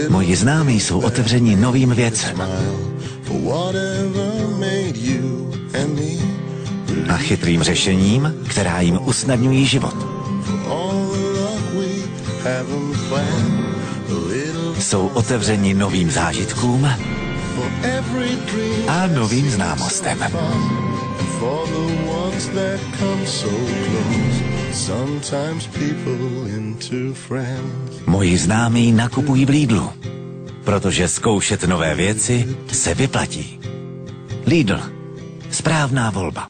Moji známí jsou otevřeni novým věcem a chytrým řešením, která jim usnadňují život. Jsou otevřeni novým zážitkům a novým známostem. Moji známí nakupují v Lidlu, protože zkoušet nové věci se vyplatí. Lidl. Správná volba.